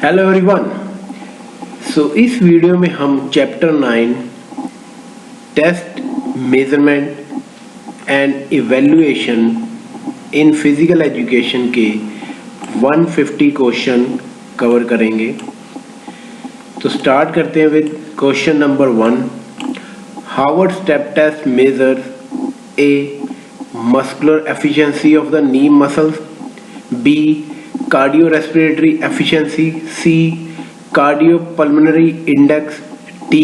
Hello everyone. इस video में हम chapter 9 test measurement and evaluation in physical education के 150 क्वेश्चन कवर करेंगे। तो स्टार्ट करते हैं with question number 1। Harvard step test measures A muscular efficiency of the knee muscles, B cardiorespiratory efficiency, C cardiopulmonary index, D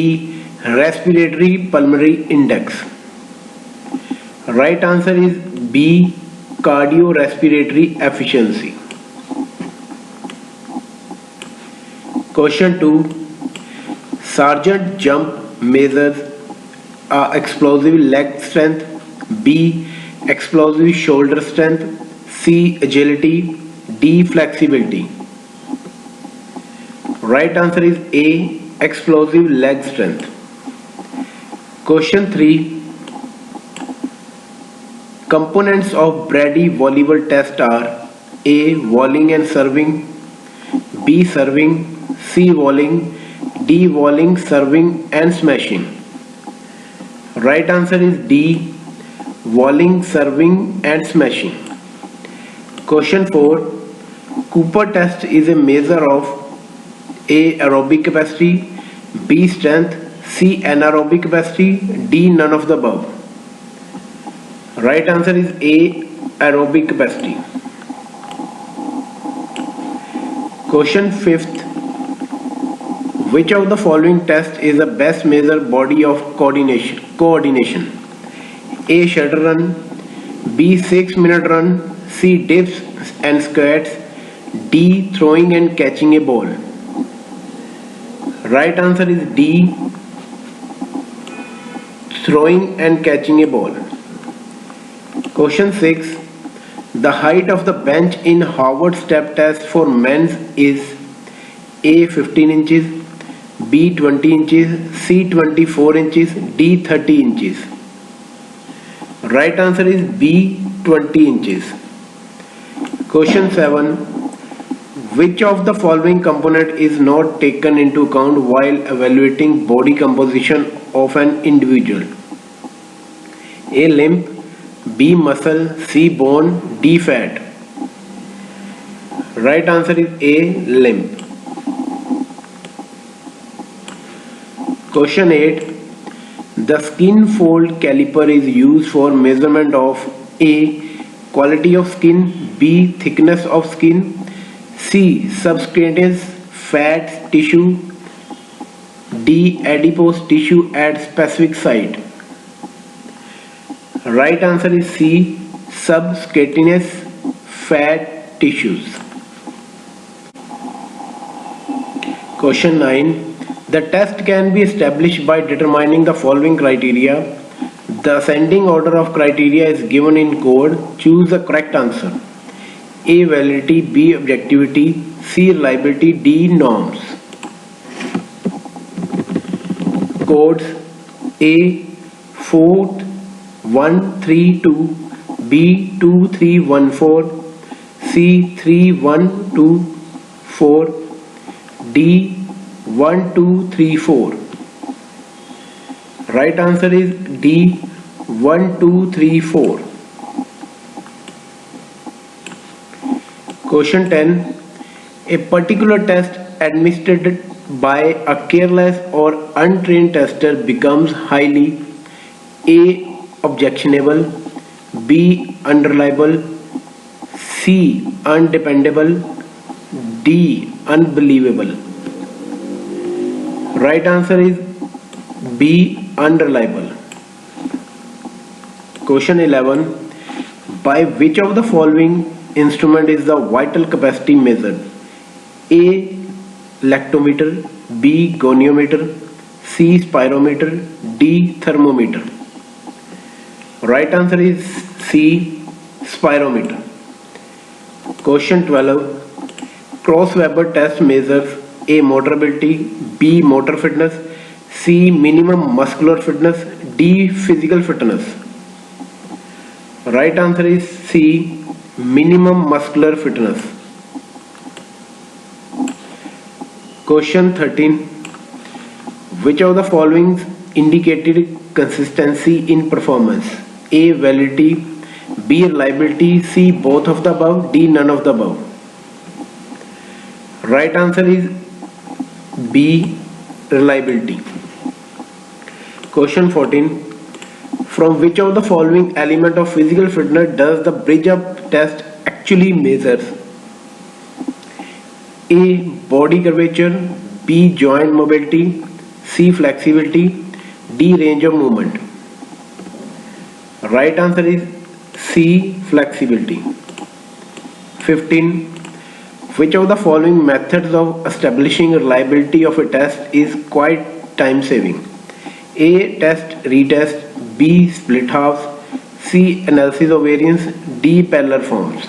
respiratory pulmonary index. Right answer is B cardiorespiratory efficiency. Question 2. Sergeant jump measures explosive leg strength, B explosive shoulder strength, C agility, D flexibility. Right answer is A explosive leg strength. Question 3. Components of Brady volleyball test are A volleying and serving, B serving, C volleying, D volleying, serving and smashing. Right answer is D volleying, serving and smashing. Question 4. Cooper test is a measure of A aerobic capacity, B strength, C anaerobic capacity, D none of the above. Right answer is A aerobic capacity. Question 5th. Which of the following test is the best measure body of coordination? A shuttle run, B 6-minute run, C dips and squats, D throwing and catching a ball. Right answer is D throwing and catching a ball. Question 6. The height of the bench in Harvard step test for men's is A 15 inches, B 20 inches, C 24 inches, D 30 inches. Right answer is B 20 inches. Question 7. Which of the following component is not taken into account while evaluating body composition of an individual? A limb, B muscle, C bone, D fat. Right answer is A limb. Question 8. The skin fold caliper is used for measurement of A quality of skin, B thickness of skin, C subcutaneous fat tissue, D adipose tissue at specific site. Right answer is C subcutaneous fat tissues. Question 9. The test can be established by determining the following criteria. The ascending order of criteria is given in code. Choose the correct answer. A validity, B objectivity, C reliability, D norms. Codes A 4132, B 2314, C 3124, D 1234. Right answer is D 1234. Question 10. A particular test administered by a careless or untrained tester becomes highly A objectionable, B unreliable, C undependable, D unbelievable. Right answer is B unreliable. Question 11. By which of the following instrument is the vital capacity measured? A lactometer, B goniometer, C spirometer, D thermometer. Right answer is C spirometer. Question 12. Cross-Weber test measures A motor ability, B motor fitness, C minimum muscular fitness, D physical fitness. Right answer is C minimum muscular fitness. Question 13. Which of the following indicated consistency in performance? A. Validity, B. Reliability, C. Both of the above, D. None of the above. Right answer is B. Reliability. Question 14. From which of the following element of physical fitness does the bridge up test actually measure? A. Body curvature, B. Joint mobility, C. Flexibility, D. Range of movement. Right answer is C. Flexibility. 15. Which of the following methods of establishing reliability of a test is quite time saving? A. Test, retest, B. Split halves, C. Analysis of variance, D. Parallel forms.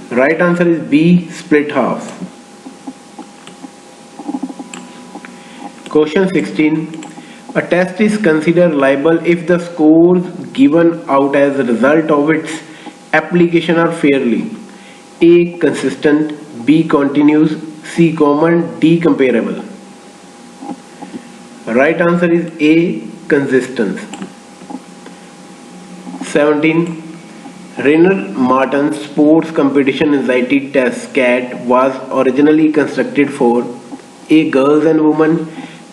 Right answer is B. Split halves. Question 16. A test is considered reliable if the scores given out as a result of its application are fairly A. Consistent, B. Continuous, C. Common, D. Comparable. Right answer is A. Consistent. 17. Rainer Martin's Sports Competition Anxiety Test (SCAT) was originally constructed for A. Girls and women,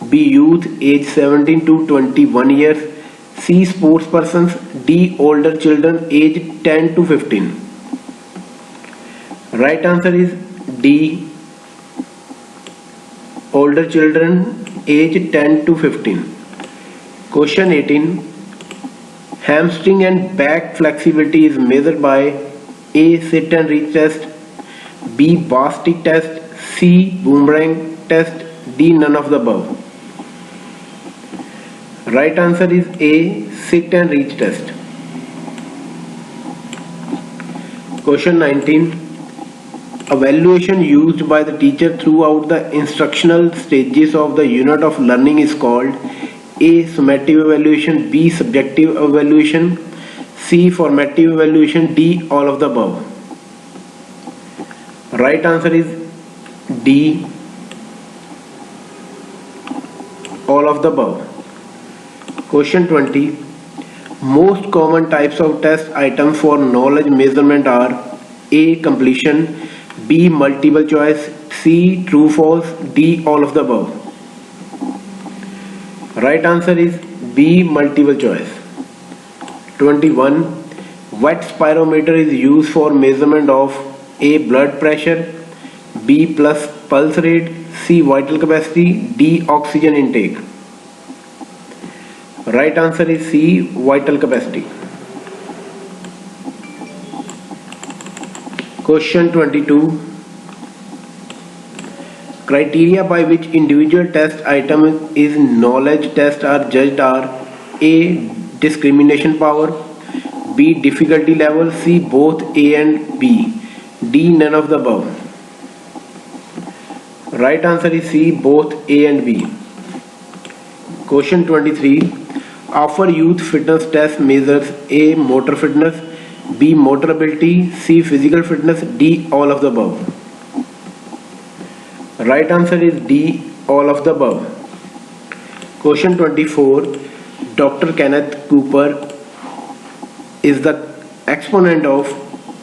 B. Youth aged 17 to 21 years, C. Sports persons, D. Older children aged 10 to 15. Right answer is D. Older children aged 10 to 15. Question 18. Hamstring and back flexibility is measured by A. Sit and reach test, B. bar stick test, C. boomerang test, D. None of the above. Right answer is A. Sit and reach test. Question 19. Evaluation used by the teacher throughout the instructional stages of the unit of learning is called A. Summative evaluation, B. Subjective evaluation, C. Formative evaluation, D. All of the above. Right answer is D. All of the above. Question 20. Most common types of test items for knowledge measurement are A. Completion, B. Multiple choice, C. True false, D. All of the above. Right answer is B. Multiple choice. 21. What spirometer is used for measurement of A. Blood pressure, B. Pulse rate, C. Vital capacity, D. Oxygen intake. Right answer is C. Vital capacity. Question 22. Criteria by which individual test item is knowledge test are judged are A. Discrimination power, B. Difficulty level, C. Both A and B, D. None of the above. Right answer is C. Both A and B. Question 23. Offer youth fitness test measures A. Motor fitness, B. Motor ability, C. Physical fitness, D. All of the above. Right answer is D. All of the above. Question 24. Dr. Kenneth Cooper is the exponent of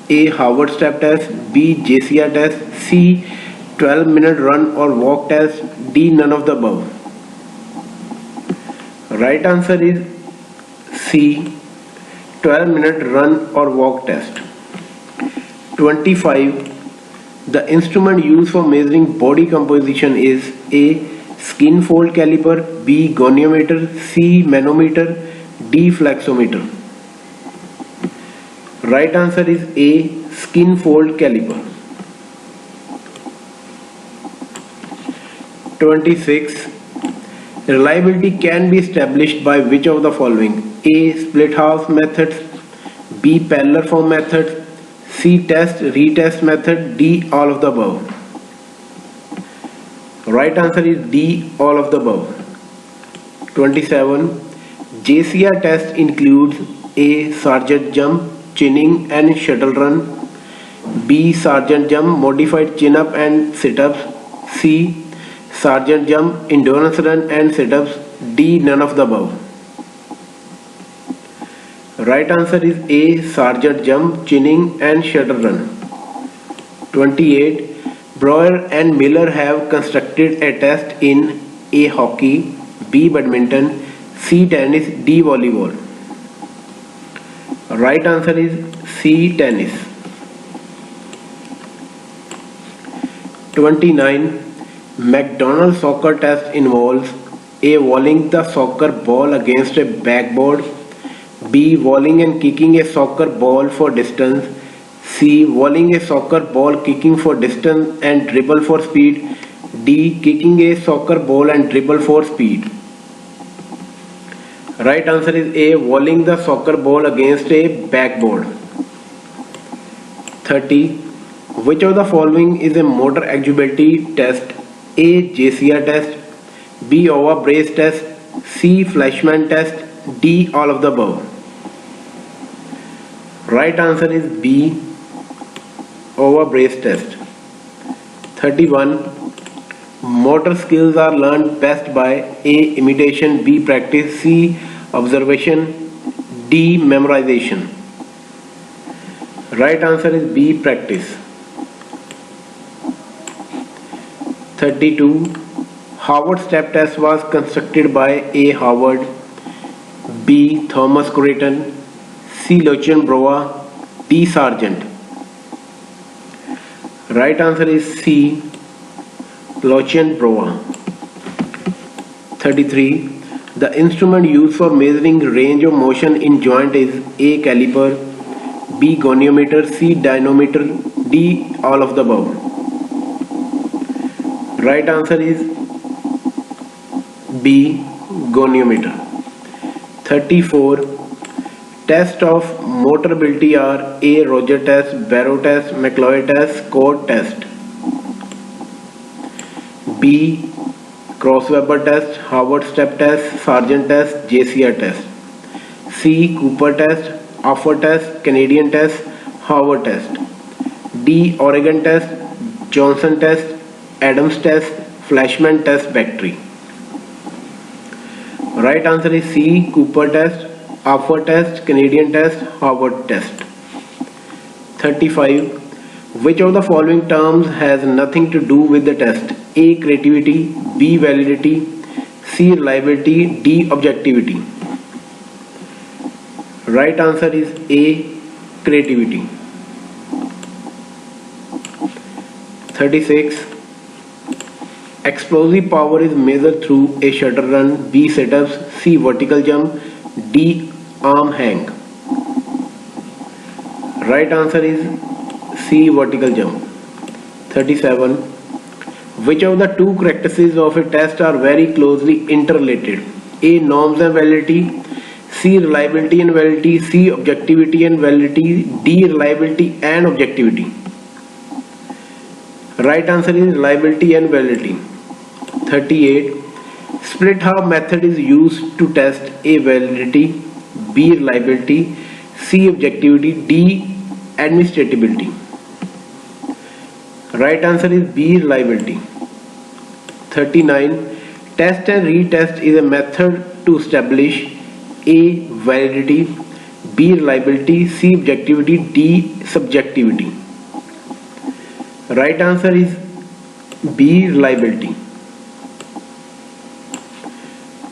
A. Harvard step test, B. JCR test, C. 12-minute run or walk test, D. None of the above. Right answer is C. 12-minute run or walk test. 25. The instrument used for measuring body composition is A. Skin fold caliper, B. goniometer, C. manometer, D. flexometer. Right answer is A. Skin fold caliper. 26. Reliability can be established by which of the following? A. Split half methods, B. parallel form method, C. Test retest method, D. All of the above. Right answer is D. All of the above. 27. JCR test includes A. Sergeant jump, chinning and shuttle run, B. Sergeant jump, modified chin up and sit ups, C. Sergeant jump, endurance run and sit-ups. D. None of the above. Right answer is A. Sergeant jump, chinning and shuttle run. 28. Brower and Miller have constructed a test in A. Hockey, B. Badminton, C. Tennis, D. Volleyball. Right answer is C. Tennis. 29. McDonald's soccer test involves A. Volleyball the soccer ball against a backboard, B. Volleying and kicking a soccer ball for distance, C. Volleying a soccer ball kicking for distance and dribble for speed, D. Kicking a soccer ball and dribble for speed. Right answer is A. Volleying the soccer ball against a backboard. 30. Which of the following is a motor agility test? A. JCR test, B. OVA brace test, C. Fleischmann test, D. All of the above. Right answer is B. OVA brace test. 31. Motor skills are learned best by A. Imitation, B. Practice, C. Observation, D. Memorization. Right answer is B. Practice. 32. Harvard step test was constructed by A. Howard, B. Thomas Creighton, C. Lucian Broa, D. Sargent. Right answer is C. Lucian Broa. 33. The instrument used for measuring range of motion in joint is A. Caliper, B. goniometer, C. dynamometer, D. All of the above. Right answer is B. goniometer. 34. Tests of motor ability are A. Roger test, Barrow test, McLeod test, Scott test, B. Cross-Weber test, Harvard step test, Sargent test, JCR test, C. Cooper test, Offer test, Canadian test, Harvard test, D. Oregon test, Johnson test, Adams test, Fleischmann test, Battery. Right answer is C. Cooper test, Offer test, Canadian test, Harvard test. 35. Which of the following terms has nothing to do with the test? A. Creativity, B. Validity, C. Reliability, D. Objectivity. Right answer is A. Creativity. 36. Explosive power is measured through A. Shuttle run, B. sit-ups, C. Vertical jump, D. Arm hang. Right answer is C. Vertical jump. 37. Which of the two characteristics of a test are very closely interrelated? A. Norms and validity, C. Reliability and validity, C. Objectivity and validity, D. Reliability and objectivity. Right answer is reliability and validity. 38. Split half method is used to test A. Validity, B. Reliability, C. Objectivity, D. Administrability. Right answer is B. Reliability. 39. Test and retest is a method to establish A. Validity, B. Reliability, C. Objectivity, D. Subjectivity. Right answer is B. Reliability.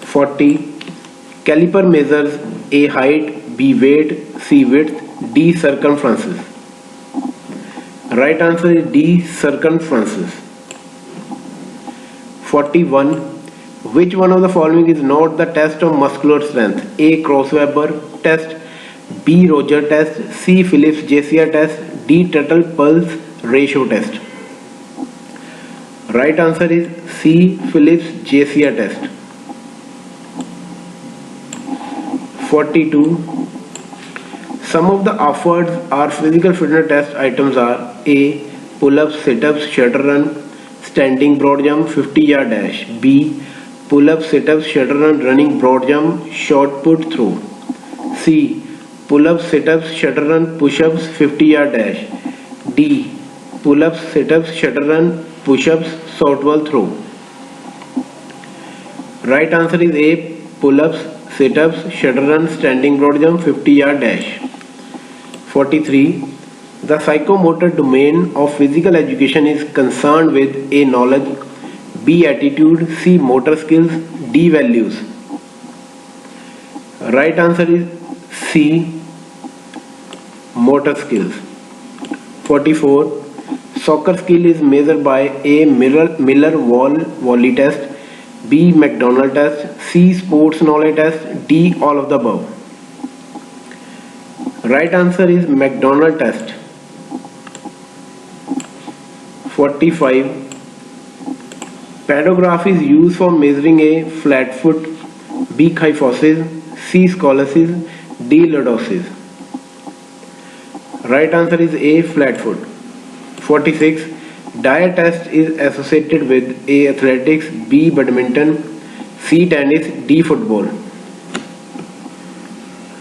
40. Caliper measures A. Height, B. Weight, C. Width, D. Circumferences. Right answer is D. Circumferences. 41. Which one of the following is not the test of muscular strength? A. Cross-Weber test, B. Roger test, C. Phillips JCR test, D. Tuttle pulse ratio test. Right answer is C. Phillips JCR test. 42. Some of the offered are physical fitness test items are A. Pull-ups, sit-ups, shuttle run, standing broad jump, 50-yard dash, B. Pull-ups, sit-ups, shuttle run, running broad jump, shot put throw, C. Pull-ups, sit-ups, shuttle run, push-ups, 50-yard dash, D. Pull-ups, sit-ups, shuttle run, push-ups, short ball throw. Right answer is A. Pull-ups, sit-ups, shuttle run, standing broad jump, 50-yard dash. 43. The psychomotor domain of physical education is concerned with A. Knowledge, B. Attitude, C. Motor skills, D. Values. Right answer is C. Motor skills. 44. Soccer skill is measured by A. Miller volley test, B. McDonald test, C. Sports knowledge test, D. All of the above. Right answer is McDonald test. 45. Pedograph is used for measuring A. Flat foot, B. kyphosis, C. scoliosis, D. lordosis. Right answer is A. Flat foot. 46. Dyer test is associated with A. athletics, B. badminton, C. tennis, D. football.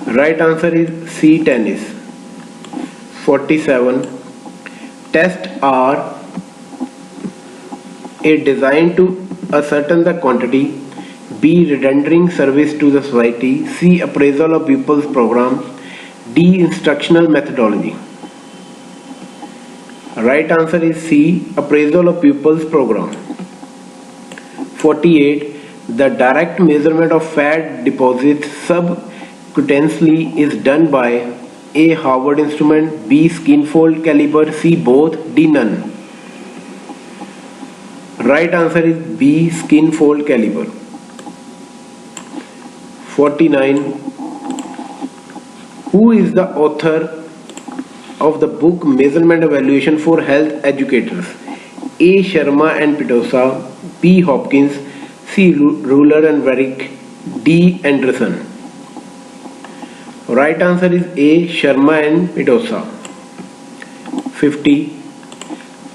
Right answer is C. tennis. 47. Tests are A. designed to ascertain the quantity, B. rendering service to the society, C. appraisal of pupils' program, D. instructional methodology. Right answer is C. appraisal of pupils' program. 48. The direct measurement of fat deposits subcutaneously is done by A. Howard instrument, B. skin fold caliper, C. both, D. none. Right answer is B. skin fold caliper. 49. Who is the author of the book Measurement Evaluation for Health Educators? A. Sharma and Pitosa, B. Hopkins, C. Ruler and Varick, D. Anderson. Right answer is A. Sharma and Pitosa. 50.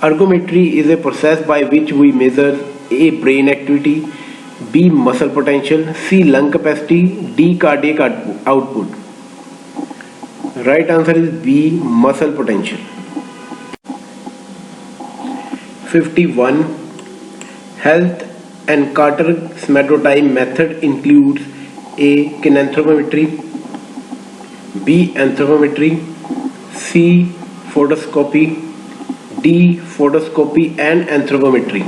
Ergometry is a process by which we measure A. brain activity, B. muscle potential, C. lung capacity, D. cardiac output. Right answer is B. muscle potential. 51. Health and Carter semaglutide method includes A. kinanthropometry, B. anthropometry, C. photoscopy, D. photoscopy and anthropometry.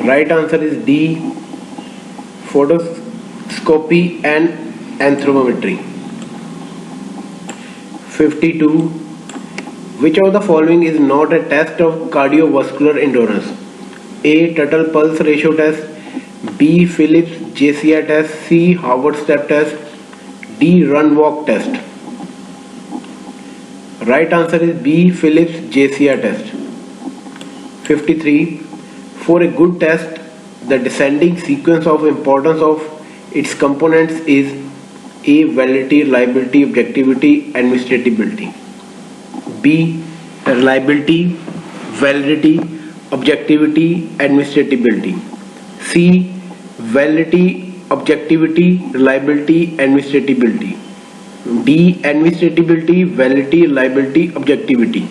Right answer is D. photoscopy and anthropometry. 52. Which of the following is not a test of cardiovascular endurance? A. Total pulse ratio test, B. Phillips JCI test, C. Howard step test, D. run walk test. Right answer is B. Phillips JCI test. 53. For a good test, the descending sequence of importance of its components is A. validity, reliability, objectivity, administrability. B. reliability, validity, objectivity, administrability. C. validity, objectivity, reliability, administrability. D. administrability, validity, reliability, objectivity.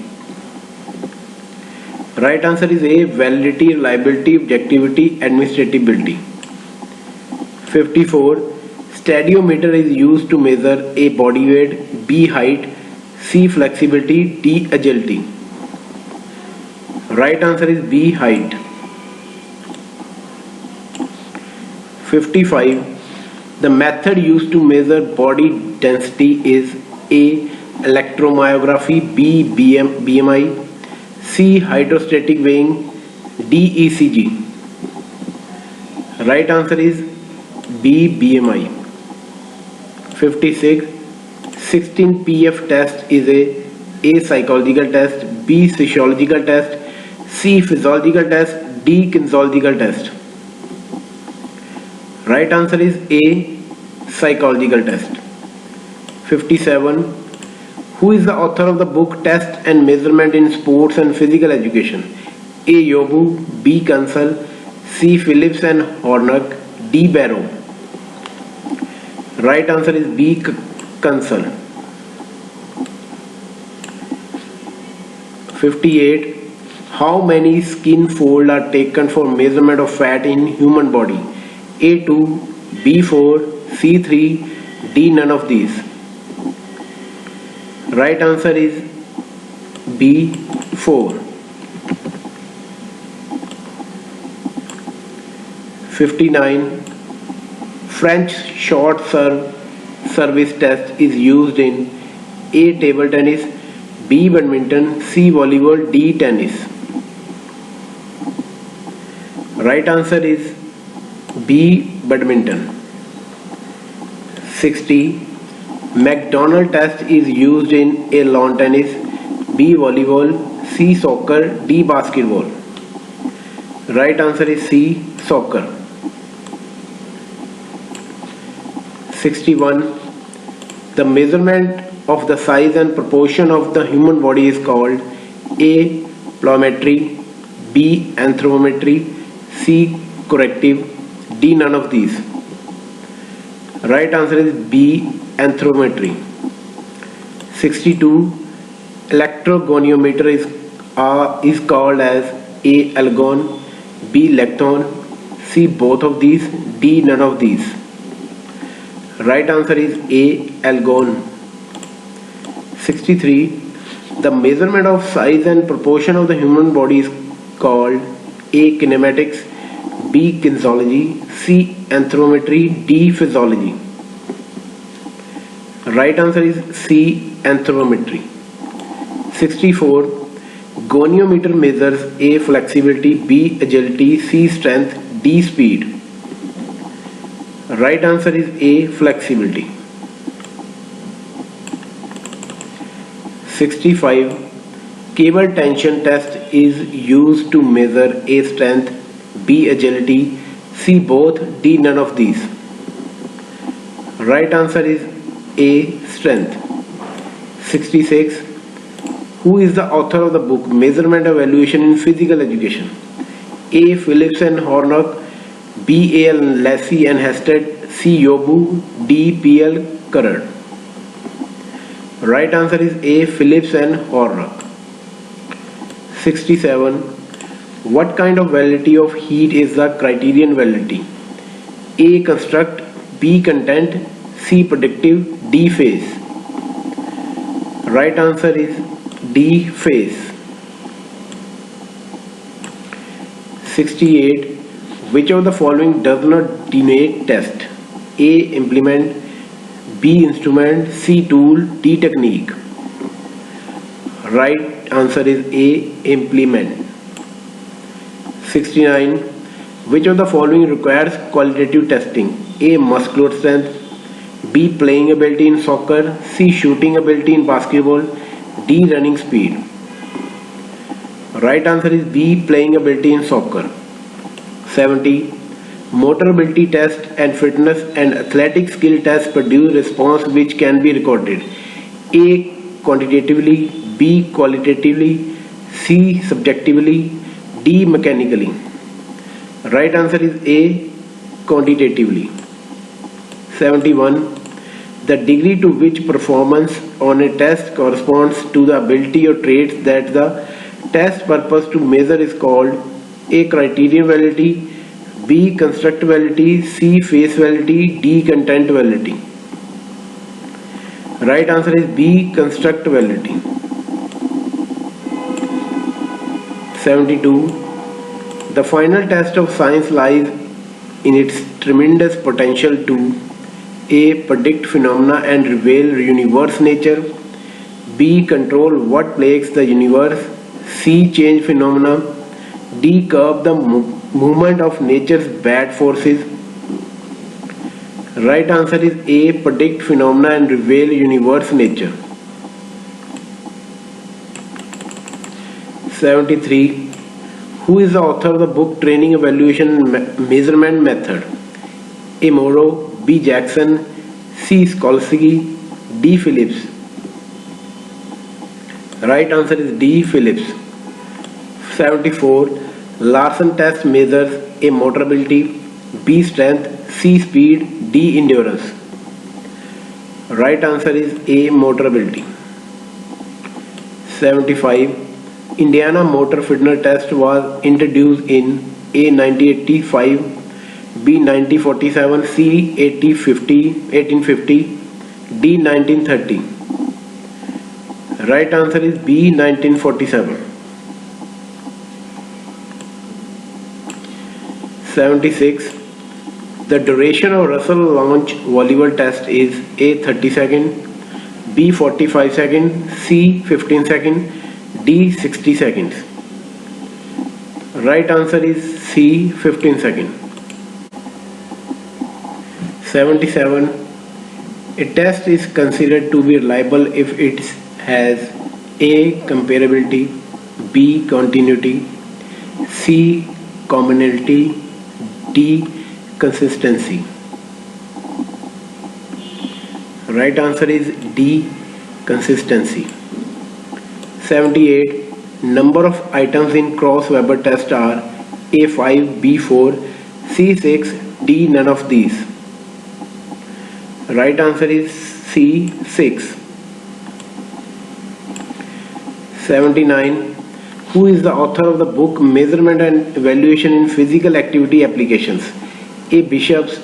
Right answer is A. validity, reliability, objectivity, administrability. 54. Stadiometer is used to measure A. body weight, B. height, C. flexibility, D. agility. Right answer is B. height. 55. The method used to measure body density is A. electromyography, B. BMI, C. hydrostatic weighing, D. ECG. Right answer is B. BMI. 56. 16 PF test is A. psychological test, B. physiological test, C. physiological test, D. kinesiological test. Right answer is A. psychological test. 57. Who is the author of the book Test and Measurement in Sports and Physical Education? A. Yobu, B. Kunsel, C. Phillips and Hornock, D. Barrow. Right answer is B. Kunsel. 58. How many skin folds are taken for measurement of fat in human body? A2, B4, C3, D none of these. Right answer is B4. 59. French short service test is used in A. Table tennis, B. Badminton, C. Volleyball, D. Tennis. Right answer is B. Badminton. 60. McDonald test is used in A. Lawn tennis, B. Volleyball, C. Soccer, D. Basketball. Right answer is C. Soccer. 61. The measurement of the size and proportion of the human body is called A. Plyometry, B. Anthropometry, C. Corrective, D. None of these. Right answer is B. Anthropometry. 62. Electrogoniometer is called as A. Algon, B. Lecton, C. Both of these, D. None of these. Right answer is A. Algon. 63. The measurement of size and proportion of the human body is called A. Kinematics, B. Kinesiology, C. Anthropometry, D. Physiology. Right answer is C. Anthropometry. 64. Goniometer measures A. Flexibility, B. Agility, C. Strength, D. Speed. Right answer is A. Flexibility. 65. Cable tension test is used to measure A. Strength, B. Agility, C. Both, D. None of these. Right answer is A. Strength. 66. Who is the author of the book Measurement Evaluation in Physical Education? A. Phillips and Hornock, B. A. Lassie and Hested, C. Yobu, D. P. L. Currard. Right answer is A. Phillips and Hornock. 67. What kind of validity of heat is the criterion validity? A. Construct, B. Content, C. Predictive, D. Phase. Right answer is D. Phase. 68. Which of the following does not denote test? A. Implement, B. Instrument, C. Tool, D. Technique. Right answer is A. Implement. 69. Which of the following requires qualitative testing? A. Muscular strength, B. Playing ability in soccer, C. Shooting ability in basketball, D. Running speed. Right answer is B. Playing ability in soccer. 70. Motor ability test and fitness and athletic skill test produce response which can be recorded. A. Quantitatively, B. Qualitatively, C. Subjectively, D. Mechanically. Right answer is A. Quantitatively. 71. The degree to which performance on a test corresponds to the ability or traits that the test purpose to measure is called A. Criterion validity, B. Construct validity, C. Face validity, D. Content validity. Right answer is B. Construct validity. 72. The final test of science lies in its tremendous potential to A. Predict phenomena and reveal universe nature, B. Control what plagues the universe, C. Change phenomena, D. Curb the movement of nature's bad forces. Right answer is A. Predict phenomena and reveal universe nature. 73. Who is the author of the book Training Evaluation and Measurement Method? A. Morrow, B. Jackson, C. Skolsky, D. Phillips. Right answer is D. Phillips. 74. Larson test measures A. Motor ability, B. Strength, C. Speed, D. Endurance. Right answer is A. Motor ability. 75. Indiana motor fitness test was introduced in A 1985, B 1947, C 1850, D 1930. Right answer is B 1947. 76. The duration of Russell launch volleyball test is A 30 second, B 45 seconds, C 15 seconds, D 60 seconds. Right answer is C 15 seconds. 77. A test is considered to be reliable if it has A. Comparability, B. Continuity, C. Commonality, D. Consistency. Right answer is D. Consistency. 78. Number of items in Cross-Weber test are A5, B4, C6, D. None of these. Right answer is C6. 79. Who is the author of the book Measurement and Evaluation in Physical Activity Applications? A. Bishops,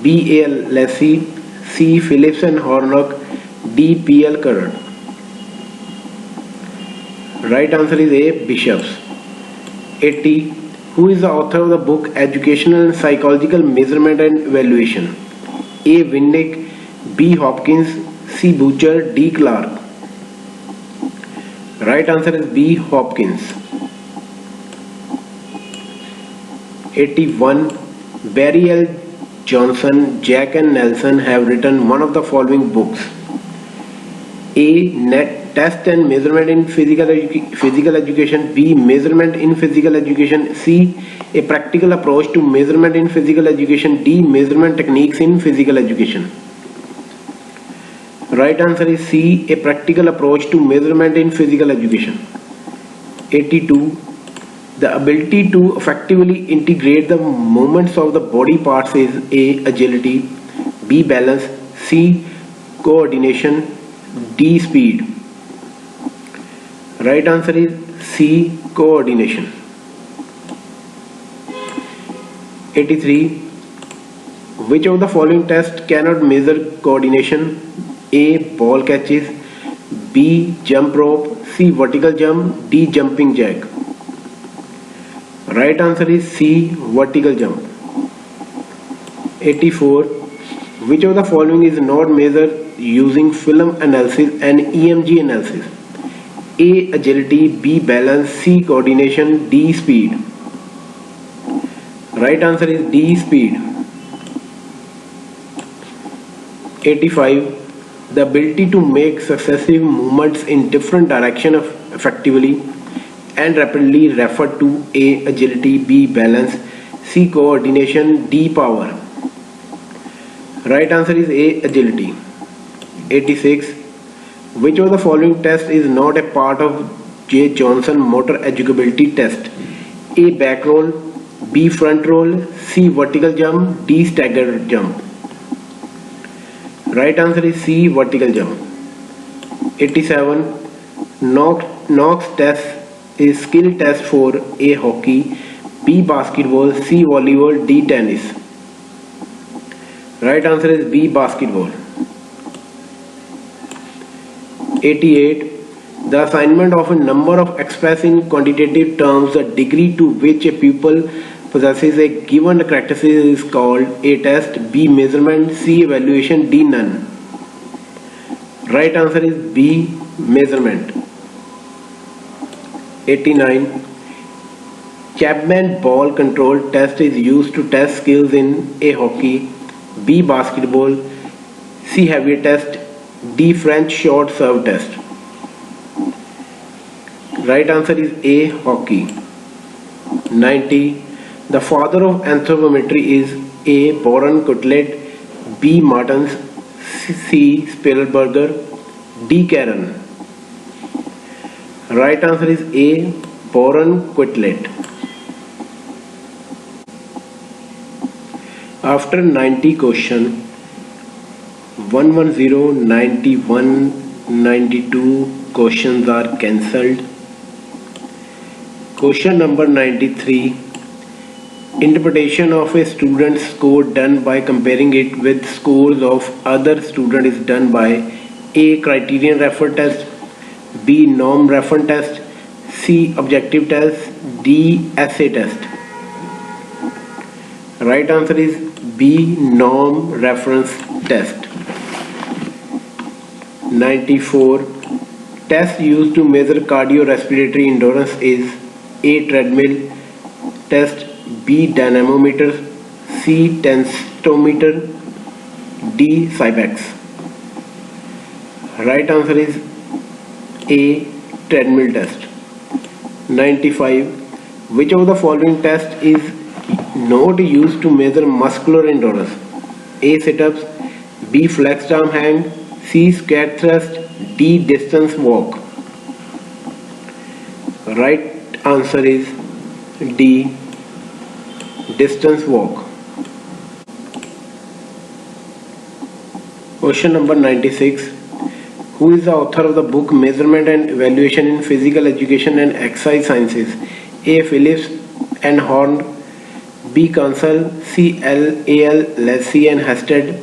B. A. Lassie, C. Phillips and Hornock, D. P. L. Curran. Right answer is A. Bishops. 80. Who is the author of the book Educational and Psychological Measurement and Evaluation? A. Winnick, B. Hopkins, C. Butcher, D. Clark. Right answer is B. Hopkins. 81. Barry L. Johnson, Jack and Nelson have written one of the following books. A. Test and Measurement in Physical Education, B. Measurement in Physical Education, C. A Practical Approach to Measurement in Physical Education, D. Measurement Techniques in Physical Education. Right answer is C. A Practical Approach to Measurement in Physical Education. 82. The ability to effectively integrate the movements of the body parts is A. Agility, B. Balance, C. Coordination, D. Speed. Right answer is C. Coordination. 83. Which of the following tests cannot measure coordination? A. Ball catches, B. Jump rope, C. Vertical jump, D. Jumping jack. Right answer is C. Vertical jump. 84. Which of the following is not measured using film analysis and EMG analysis? A. Agility, B. Balance, C. Coordination, D. Speed. Right answer is D. Speed. 85. The ability to make successive movements in different directions effectively and rapidly referred to A. Agility, B. Balance, C. Coordination, D. Power. Right answer is A. Agility. 86. Which of the following test is not a part of J. Johnson motor educability test? A. Back roll, B. Front roll, C. Vertical jump, D. Stagger jump. Right answer is C. Vertical jump. 87. Knox test is skill test for A. Hockey, B. Basketball, C. Volleyball, D. Tennis. Right answer is B. Basketball. 88. The assignment of a number of expressed in quantitative terms, the degree to which a pupil possesses a given characteristic is called A. Test, B. Measurement, C. Evaluation, D. None. Right answer is B. Measurement. 89. Chapman ball control test is used to test skills in A. Hockey, B. Basketball, C. Heavy test, D. French short serve test. Right answer is A. Hockey. 90. The father of anthropometry is A. Boron Cutlet, B. Martens, C. Spielberger, D. Karen. Right answer is A. Boron Cutlet. After 90 question, 110, 91, 92 questions are cancelled. Question number 93. Interpretation of a student's score done by comparing it with scores of other students is done by A. Criterion reference test, B. Norm reference test, C. Objective test, D. Essay test. Right answer is B. Norm reference test. 94. Test used to measure cardiorespiratory endurance is A. Treadmill test, B. Dynamometer, C. Tensiometer, D. Cybex. Right answer is A. Treadmill test. 95. Which of the following test is not used to measure muscular endurance? A. Sit-ups, B. Flexed arm hang, C. Squat thrust, D. Distance walk. Right answer is D. Distance walk. Question number 96. Who is the author of the book Measurement and Evaluation in Physical Education and Exercise Sciences? A. Phillips and Horn, B. Council, C. A.L. Lacy and Hested,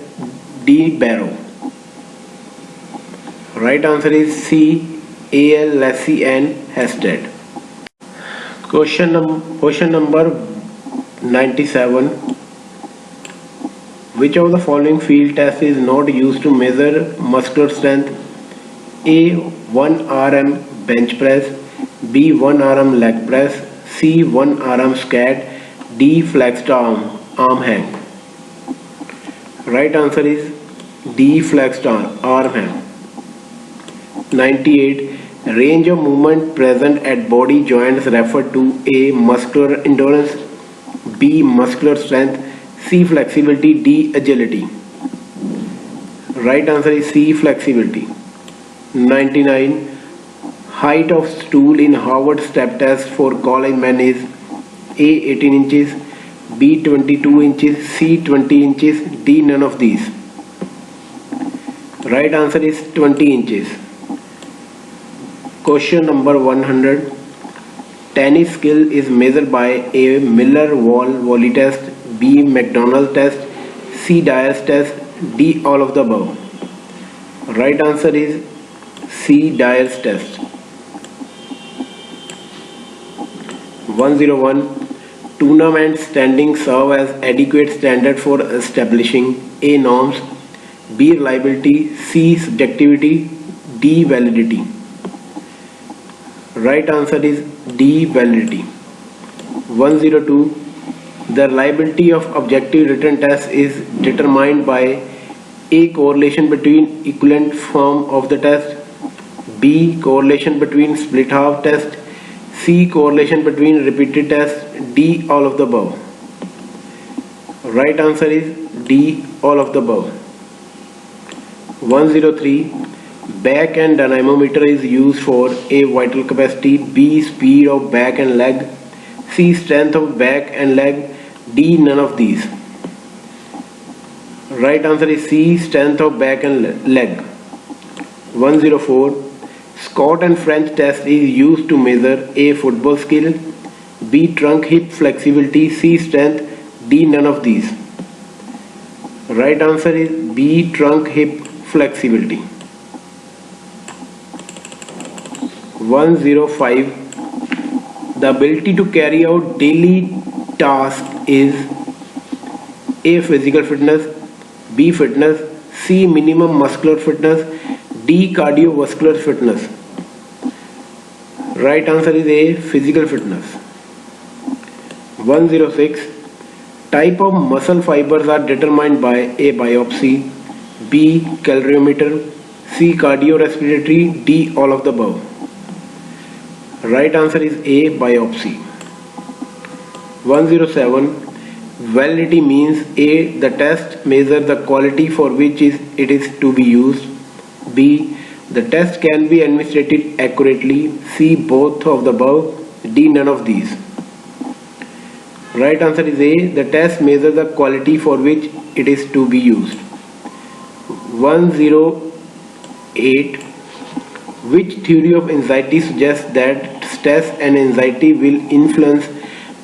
D. Barrow. Right answer is C. A.L. Lacy and Hested. Question number 97. Which of the following field test is not used to measure muscular strength? A. 1 RM bench press, B. 1 RM leg press, C. 1 RM squat, D. Flexed arm hang. Right answer is D. Flexed arm hang. 98. Range of movement present at body joints referred to A. Muscular endurance, B. Muscular strength, C. Flexibility, D. Agility. Right answer is C. Flexibility. 99. Height of stool in Harvard step test for college men is A. 18 inches, B. 22 inches, C. 20 inches, D. None of these. Right answer is 20 inches. Question number 100. Tennis skill is measured by A. Miller volley test, B. McDonald test, C. Dyer's test, D. All of the above. Right answer is C. Dyer's test. 101. Tournament standings serve as adequate standard for establishing A. Norms, B. Reliability, C. Subjectivity, D. Validity. Right answer is D. Validity. 102. The reliability of objective written tests is determined by A. Correlation between equivalent form of the test, B. Correlation between split half test, C. Correlation between repeated tests, D. All of the above. Right answer is D. All of the above. 103. Back and dynamometer is used for A. Vital capacity, B. Speed of back and leg, C. Strength of back and leg, D. None of these. Right answer is C. Strength of back and leg. 104. Scott and French test is used to measure A. Football skill, B. Trunk hip flexibility, C. Strength, D. None of these. Right answer is B. Trunk hip flexibility. 105. The ability to carry out daily tasks is A. Physical fitness, B. Fitness, C. Minimum muscular fitness, D. Cardiovascular fitness. Right answer is A. Physical fitness. 106. Type of muscle fibers are determined by A. Biopsy, B. Calorimeter, C. Cardiorespiratory, D. All of the above. Right answer is A. Biopsy. 107. Validity means A. The test measures the quality for which it is to be used, B. The test can be administered accurately, C. Both of the above, D. None of these. Right answer is A. The test measures the quality for which it is to be used. 108. Which theory of anxiety suggests that stress and anxiety will influence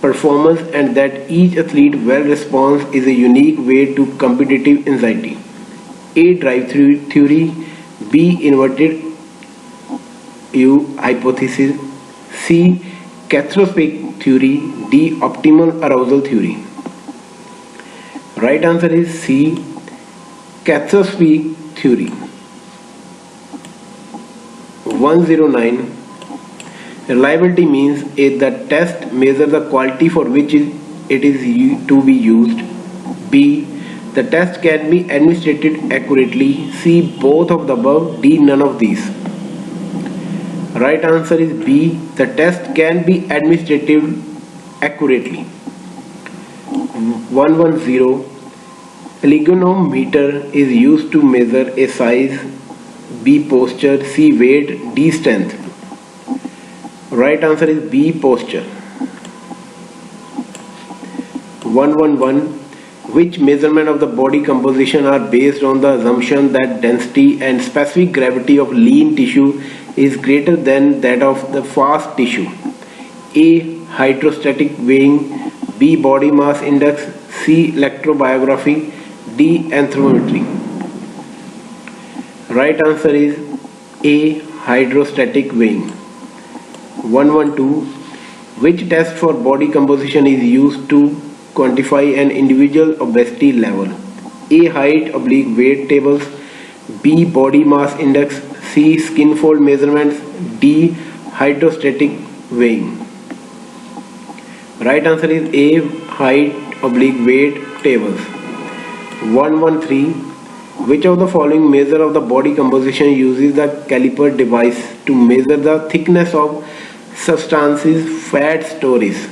performance and that each athlete well response is a unique way to competitive anxiety. A. Drive theory. B. Inverted U hypothesis. C. Catastrophic theory. D. Optimal arousal theory. Right answer is C. Catastrophic theory. 109. Reliability means the test measures the quality for which it is to be used. B. The test can be administered accurately. C. Both of the above. D. None of these. Right answer is B. The test can be administered accurately. 110. Algometer is used to measure a size. B. Posture. C. Weight. D. Strength. Right answer is B. Posture. 111. Which measurement of the body composition are based on the assumption that density and specific gravity of lean tissue is greater than that of the fast tissue? A. Hydrostatic weighing. B. Body mass index. C. Electrobiography. D. Anthropometry. Right answer is A. Hydrostatic weighing. 112. Which test for body composition is used to quantify an individual obesity level? A. Height/weight tables. B. Body mass index. C. Skin fold measurements. D. Hydrostatic weighing. Right answer is A. Height/weight tables. 113. Which of the following measure of the body composition uses the caliper device to measure the thickness of substances fat stores?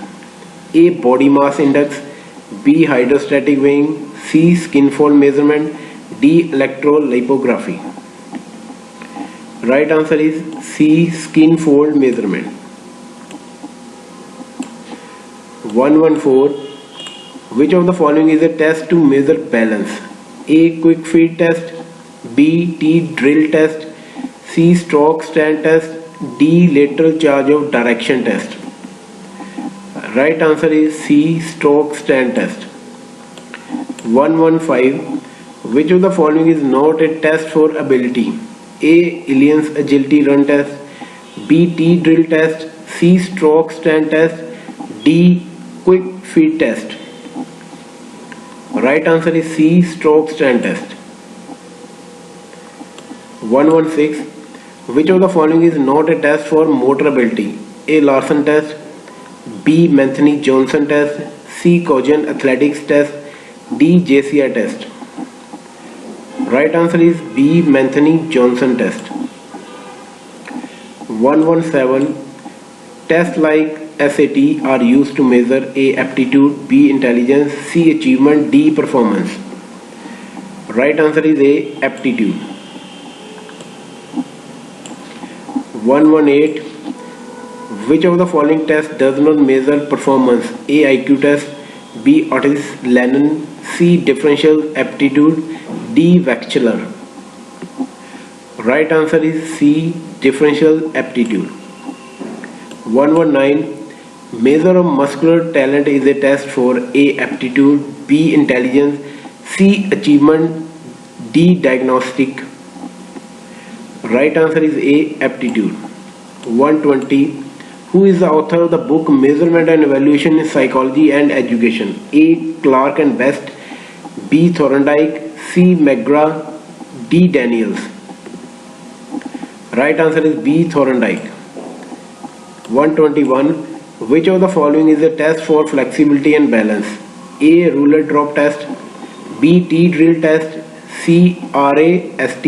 A. Body mass index. B. Hydrostatic weighing. C. Skin fold measurement. D. Electrolipography. Right answer is C. Skin fold measurement. 114. Which of the following is a test to measure balance? A. Quick feet test. B. T-drill test. C. Stroke stand test. D. Lateral charge of direction test. Right answer is C. Stroke stand test. 115. Which of the following is not a test for ability? A. Alien's agility run test. B. T-drill test. C. Stroke stand test. D. Quick feet test. Right answer is C. Stroke stand test. 116. Which of the following is not a test for motor ability? A. Larson test. B. Anthony-Johnson test. C. Cogen athletics test. D. JCI test. Right answer is B. Anthony-Johnson test. 117. Tests like SAT are used to measure A. Aptitude, B. Intelligence, C. Achievement, D. Performance. Right answer is A. Aptitude. 118. Which of the following tests does not measure performance? A. IQ test, B. Otis-Lennon, C. Differential aptitude, D. Wechsler. Right answer is C. Differential aptitude. 119. Measure of muscular talent is a test for A. Aptitude, B. Intelligence, C. Achievement, D. Diagnostic. Right answer is A. Aptitude. 120. Who is the author of the book Measurement and Evaluation in Psychology and Education? A. Clark and Best, B. Thorndike, C. McGrath, D. Daniels. Right answer is B. Thorndike. 121. Which of the following is a test for flexibility and balance? A. Ruler drop test, B. T-drill test, C. RAST,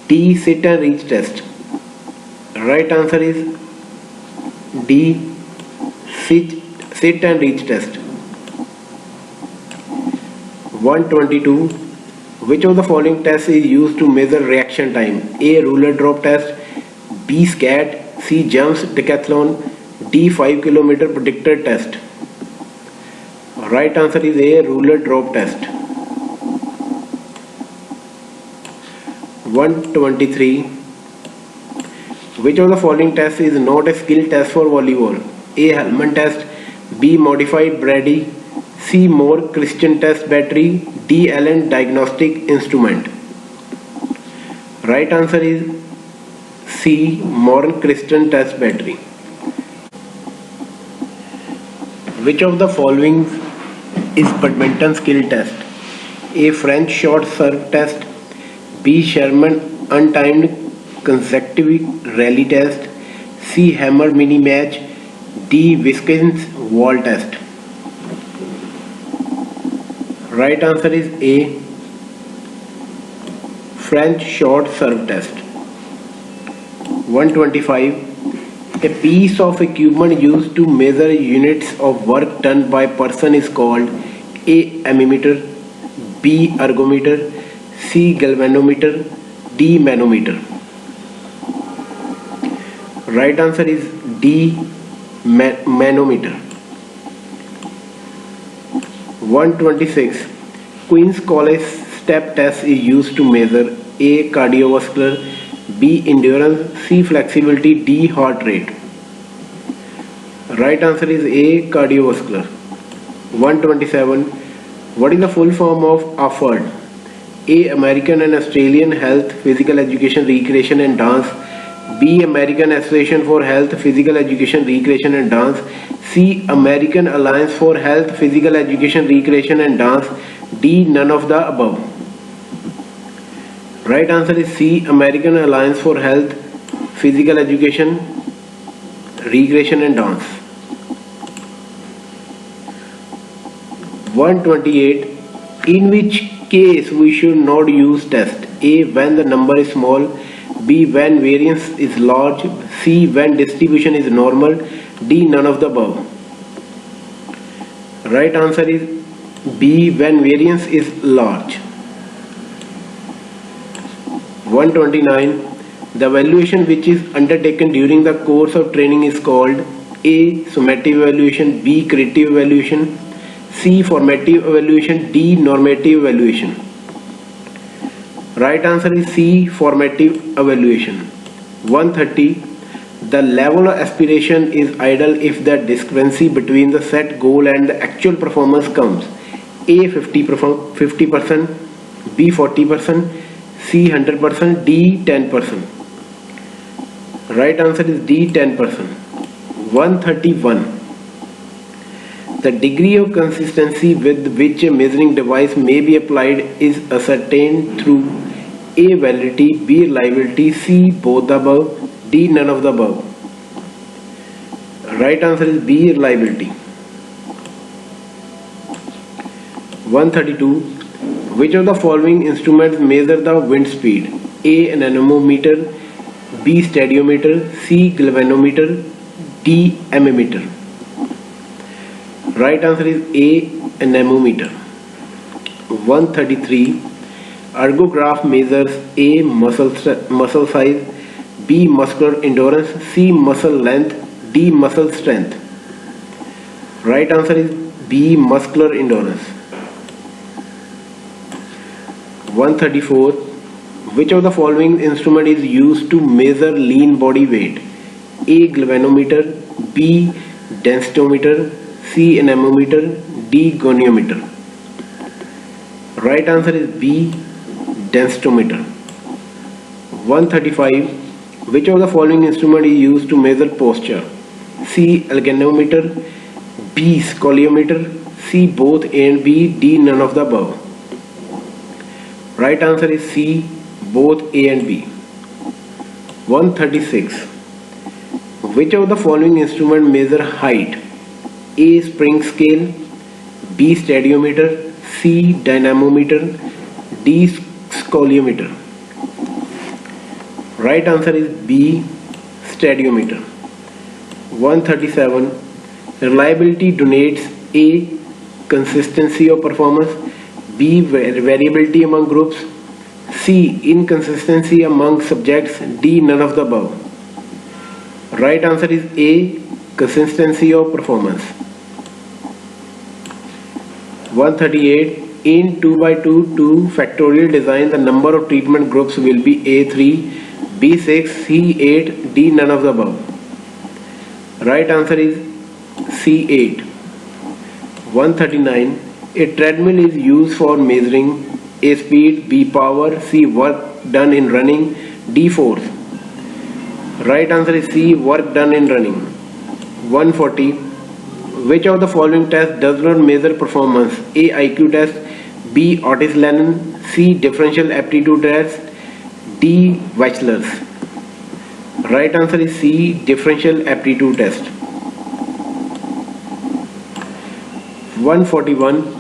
D. sit and reach test. Right answer is D. Sit and reach test. 122. Which of the following tests is used to measure reaction time? A. Ruler drop test, B. SCAT, C. Jumps decathlon, D. 5 km predictor test. Right answer is A. Ruler drop test. 123. Which of the following tests is not a skill test for volleyball? A. Hellman test. B. Modified Brady. C. Moore Christian test battery. D. Allen diagnostic instrument. Right answer is C. Moore Christian test battery. Which of the following is badminton skill test? A. French short serve test. B. Sherman untimed consecutive rally test. C. Hammer mini match. D. Wiskins wall test. Right answer is A. French short serve test. 125. A piece of equipment used to measure units of work done by person is called A. Ammeter, B. ergometer, C. galvanometer, D. manometer. Right answer is D. manometer. 126. Queen's College step test is used to measure A. cardiovascular, B. endurance, C. flexibility, D. heart rate. Right answer is A. cardiovascular. 127. What is the full form of AFERD? A. American and Australian Health, Physical Education, Recreation and Dance. B. American Association for Health, Physical Education, Recreation and Dance. C. American Alliance for Health, Physical Education, Recreation and Dance. D. None of the above. Right answer is C. American Alliance for Health, Physical Education, Recreation and Dance. 128. In which case we should not use test? A. When the number is small. B. When variance is large. C. When distribution is normal. D. None of the above. Right answer is B. When variance is large. 129. The evaluation which is undertaken during the course of training is called A. Summative evaluation, B. creative evaluation, C. formative evaluation, D. normative evaluation. Right answer is C. formative evaluation. 130. The level of aspiration is ideal if the discrepancy between the set goal and the actual performance comes A. 50%, B. 40%, C. 100%, D. 10%. Right answer is D. 10%. 131. The degree of consistency with which a measuring device may be applied is ascertained through A. validity, B. reliability, C. both the above, D. none of the above. Right answer is B. reliability. 132. Which of the following instruments measure the wind speed? A. anemometer, B. stadiometer, C. galvanometer, D. ammeter. Right answer is A. anemometer. 133. Ergograph measures A. muscle size, B. muscular endurance, C. muscle length, D. muscle strength. Right answer is B. muscular endurance. 134. Which of the following instrument is used to measure lean body weight? A. galvanometer, B. densitometer, C. anemometer, D. goniometer. Right answer is B. densitometer. 135. Which of the following instrument is used to measure posture? C. alganometer, B. scoliometer, C. both A and B, D. none of the above. Right answer is C. both A and B. 136. Which of the following instrument measure height? A. spring scale, B. stadiometer, C. dynamometer, D. scoliometer. Right answer is B. stadiometer. 137. Reliability denotes A. consistency of performance, B. variability among groups, C. inconsistency among subjects, D. none of the above. Right answer is A. consistency of performance. 138. In 2x2 factorial design, the number of treatment groups will be A3, B 6, C 8, D none of the above. Right answer is C 8. 139. A treadmill is used for measuring A speed, B power, C work done in running, D force. Right answer is C work done in running. 140. Which of the following tests does not measure performance? A IQ test, B Otis Lennon, C differential aptitude test, D Wechsler's. Right answer is C differential aptitude test. 141.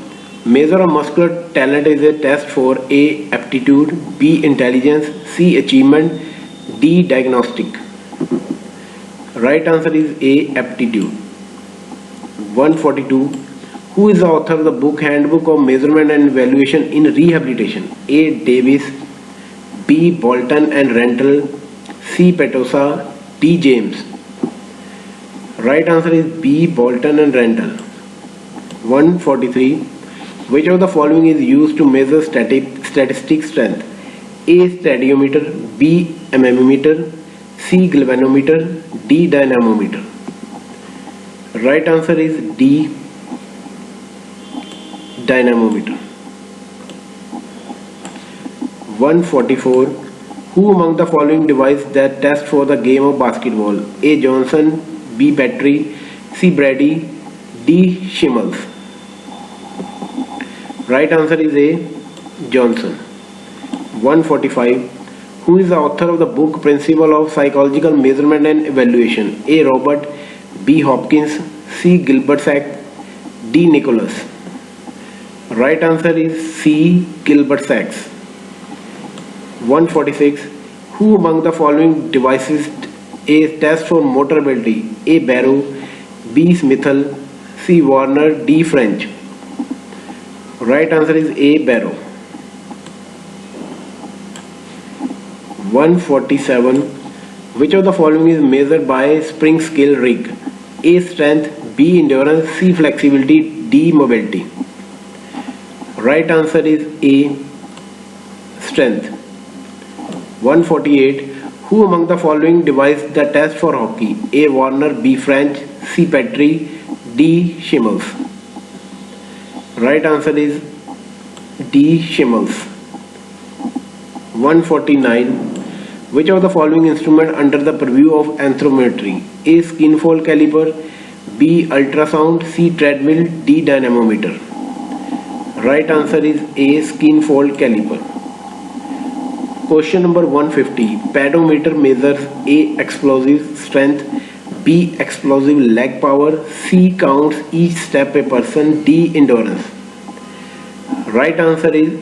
Measure of muscular talent is a test for A aptitude, B intelligence, C achievement, D diagnostic. Right answer is A aptitude. 142. Who is the author of the book Handbook of Measurement and Evaluation in Rehabilitation? A Davis, B Bolton and Rental, C Petosa, D James. Right answer is B Bolton and Rental. 143. Which of the following is used to measure statistic strength? A stadiometer, B anemometer, C galvanometer, D dynamometer. Right answer is D dynamometer. 144. Who among the following devised that test for the game of basketball? A Johnson, B Petrie, C Brady, D Schimmels. Right answer is A Johnson. 145. Who is the author of the book Principle of Psychological Measurement and Evaluation? A Robert, B Hopkins, C Gilbert Sachs, D Nicholas. Right answer is C Gilbert Sachs. 146. Who among the following devices a test for motor ability? A Barrow, B Smithel, C Warner, D French. Right answer is A Barrow. 147. Which of the following is measured by spring scale rig? A strength, B endurance, C flexibility, D mobility. Right answer is A strength. 148. Who among the following devised the test for hockey? A Warner, B French, C Petrie, D Schimmels. Right answer is D Schimmels. 149. Which of the following instrument under the purview of anthropometry? A skinfold caliper, B ultrasound, C treadmill, D dynamometer. Right answer is A skinfold caliper. Question number 150. Pedometer measures A explosive strength, B explosive leg power, C counts each step a person, D endurance. Right answer is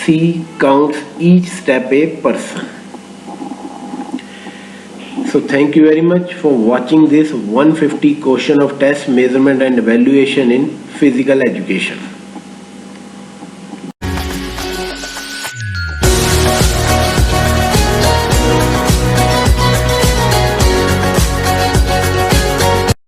C counts each step a person. So thank you very much for watching this 150 question of test measurement and evaluation in physical education.